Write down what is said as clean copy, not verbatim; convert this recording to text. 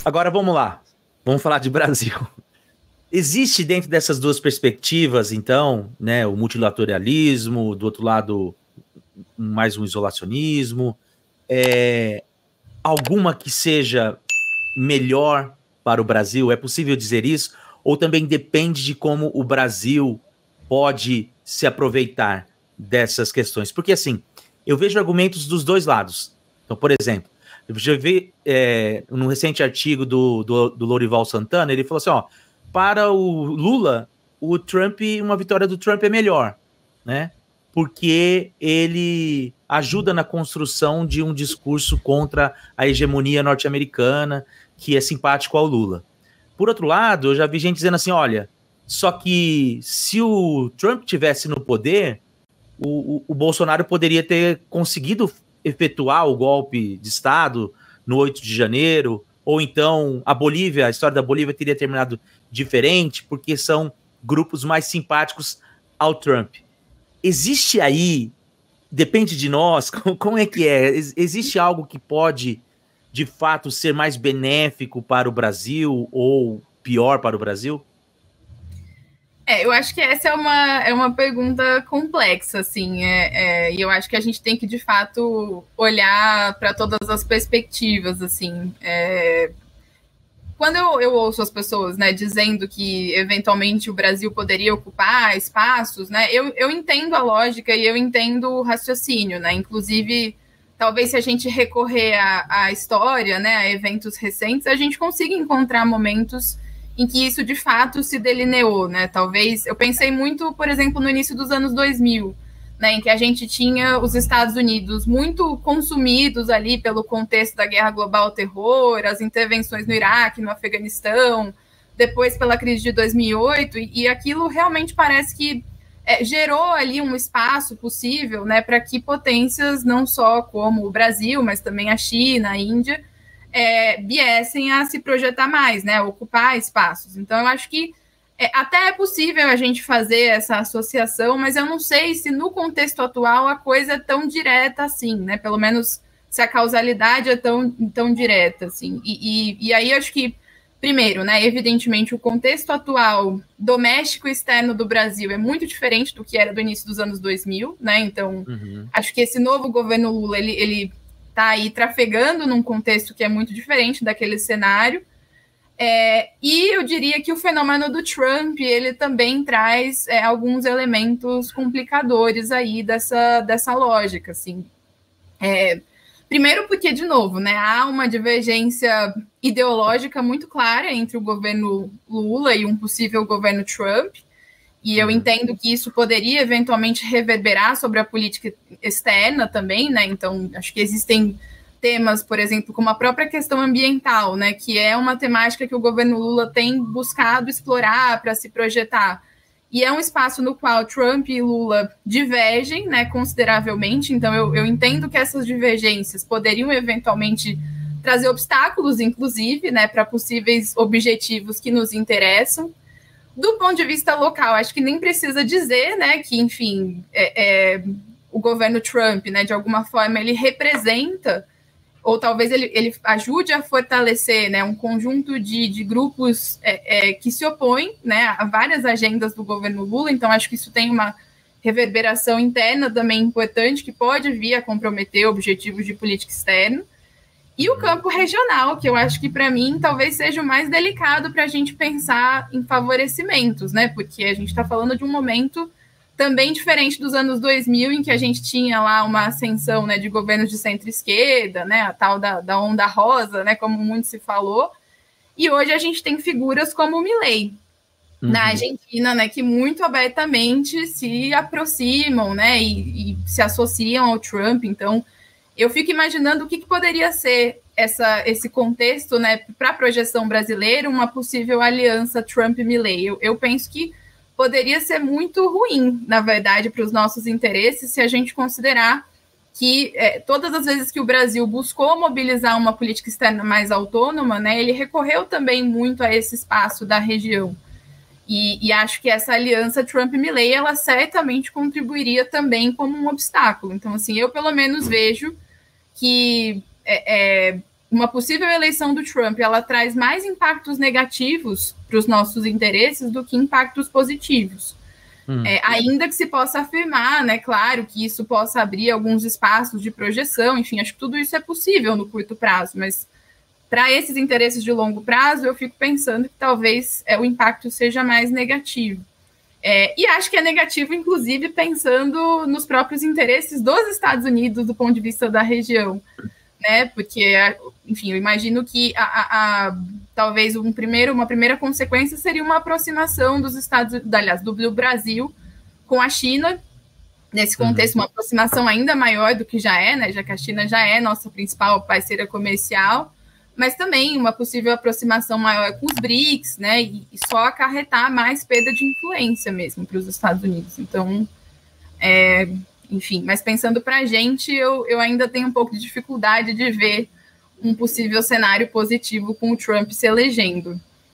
Agora vamos lá, vamos falar de Brasil. Existe dentro dessas duas perspectivas, então, né, o multilateralismo, do outro lado, mais um isolacionismo, alguma que seja melhor para o Brasil? É possível dizer isso? Ou também depende de como o Brasil pode se aproveitar dessas questões? Porque, assim, eu vejo argumentos dos dois lados. Então, por exemplo, eu já vi num recente artigo do Lorival Santana, ele falou assim, ó, para o Lula, uma vitória do Trump é melhor, né? Porque ele ajuda na construção de um discurso contra a hegemonia norte-americana, que é simpático ao Lula. Por outro lado, eu já vi gente dizendo assim, olha, só que se o Trump tivesse no poder, o Bolsonaro poderia ter conseguido efetuar o golpe de Estado no 8 de janeiro, ou então a história da Bolívia teria terminado diferente, porque são grupos mais simpáticos ao Trump. Existe aí, depende de nós, como é que é? Existe algo que pode, de fato, ser mais benéfico para o Brasil ou pior para o Brasil? Eu acho que essa é uma pergunta complexa, assim, e eu acho que a gente tem que, de fato, olhar para todas as perspectivas, assim. Quando eu ouço as pessoas, né, dizendo que, eventualmente, o Brasil poderia ocupar espaços, né, eu entendo a lógica e eu entendo o raciocínio, né, inclusive, talvez se a gente recorrer à história, né, a eventos recentes, a gente consiga encontrar momentos em que isso de fato se delineou, né? Talvez, eu pensei muito, por exemplo, no início dos anos 2000, né, em que a gente tinha os Estados Unidos muito consumidos ali pelo contexto da guerra global ao terror, as intervenções no Iraque, no Afeganistão, depois pela crise de 2008, e aquilo realmente parece que gerou ali um espaço possível, né, para que potências não só como o Brasil, mas também a China, a Índia, viessem a se projetar mais, né, ocupar espaços. Então, eu acho que até é possível a gente fazer essa associação, mas eu não sei se no contexto atual a coisa é tão direta assim, né, pelo menos se a causalidade é tão direta, assim. E aí, eu acho que, primeiro, né, evidentemente, o contexto atual doméstico e externo do Brasil é muito diferente do que era do início dos anos 2000, né, então, acho que esse novo governo Lula, ele está aí trafegando num contexto que é muito diferente daquele cenário. E eu diria que o fenômeno do Trump, ele também traz alguns elementos complicadores aí dessa lógica, assim. Primeiro porque, de novo, né, há uma divergência ideológica muito clara entre o governo Lula e um possível governo Trump, e eu entendo que isso poderia eventualmente reverberar sobre a política externa também, né? Então, acho que existem temas, por exemplo, como a própria questão ambiental, né? Que é uma temática que o governo Lula tem buscado explorar para se projetar. E é um espaço no qual Trump e Lula divergem, né, consideravelmente. Então, eu entendo que essas divergências poderiam eventualmente trazer obstáculos, inclusive, né, para possíveis objetivos que nos interessam. Do ponto de vista local, acho que nem precisa dizer, né, que, enfim, o governo Trump, né, de alguma forma, ele representa, ou talvez ele ajude a fortalecer, né, um conjunto de grupos que se opõem, né, a várias agendas do governo Lula. Então, acho que isso tem uma reverberação interna também importante, que pode vir a comprometer objetivos de política externa. E o campo regional, que eu acho que, para mim, talvez seja o mais delicado para a gente pensar em favorecimentos, né? Porque a gente está falando de um momento também diferente dos anos 2000, em que a gente tinha lá uma ascensão, né, de governos de centro-esquerda, né, a tal da onda rosa, né, como muito se falou. E hoje a gente tem figuras como o Milei, na Argentina, né, que muito abertamente se aproximam, né, e se associam ao Trump. Então, eu fico imaginando o que poderia ser esse contexto, né, para a projeção brasileira, uma possível aliança Trump-Milei. Eu penso que poderia ser muito ruim, na verdade, para os nossos interesses, se a gente considerar que todas as vezes que o Brasil buscou mobilizar uma política externa mais autônoma, né, ele recorreu também muito a esse espaço da região. E acho que essa aliança Trump-Milei, ela certamente contribuiria também como um obstáculo. Então, assim, eu pelo menos vejo que uma possível eleição do Trump, ela traz mais impactos negativos para os nossos interesses do que impactos positivos. Ainda que se possa afirmar, né, claro, que isso possa abrir alguns espaços de projeção, enfim, acho que tudo isso é possível no curto prazo, mas para esses interesses de longo prazo, eu fico pensando que talvez o impacto seja mais negativo. E acho que é negativo, inclusive, pensando nos próprios interesses dos Estados Unidos do ponto de vista da região, né? Porque, enfim, eu imagino que talvez uma primeira consequência seria uma aproximação dos do Brasil com a China, nesse contexto, uma aproximação ainda maior do que já é, né? Já que a China já é nossa principal parceira comercial, mas também uma possível aproximação maior com os BRICS, né? E só acarretar mais perda de influência mesmo para os Estados Unidos. Então, enfim, mas pensando para a gente, eu ainda tenho um pouco de dificuldade de ver um possível cenário positivo com o Trump se elegendo.